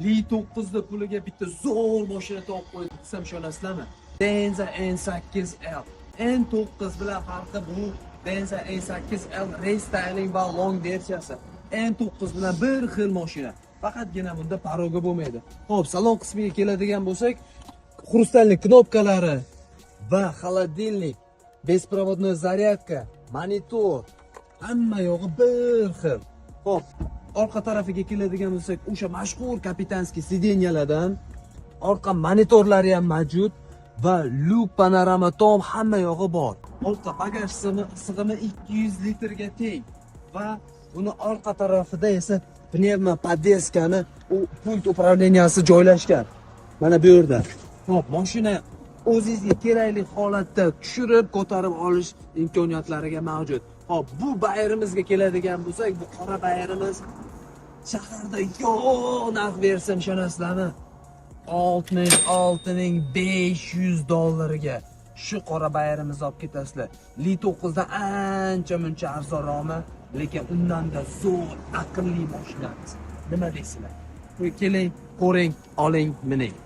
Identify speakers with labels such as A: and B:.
A: Li9 da puliga bitta zo'r mashina topib qo'ydim desam ishonasizlarmi? Denza N8L. N9 bilan farqi bu. Denza N8L restyling va long versiyasi. N9 bilan bir xil mashina. Faqatgina bunda paroga bo'lmaydi. Xo'p, salon qismiga keladigan bo'lsak, xrustalli knopkalari va холодильник, беспроводной zaryadka, monitor, hamma yog'i bir xil. Xo'p, orqa tarafiga keladigan bo'lsak, o'sha mashhur kapitanskiy sidenyalardan orqa monitorlari ham mavjud va lyuk panorama tom hamma yog'i bor. Orqa bagaj sig'imi 200 litrga teng va buni orqa tarafida esa pnevma podeskani pult upravleniyasi joylashgan. Mana bu yerda. Xo'p, mashina o'zingizga kerakli holatda tushirib, ko'tarib olish imkoniyatlariga mavjud. Hop, bu bayrimizga keladigan bo'lsak, bu qora bayrimiz shaharda yo'q narx bersam ishonasizlarmi? 66.500 dollarga shu qora bayrimizni olib ketasizlar. Li9 dan ancha-muncha arzonroqmi, lekin undan-da zo'r aqlli mashinamiz. Nima deysizlar? Keling, ko'ring, oling, mining.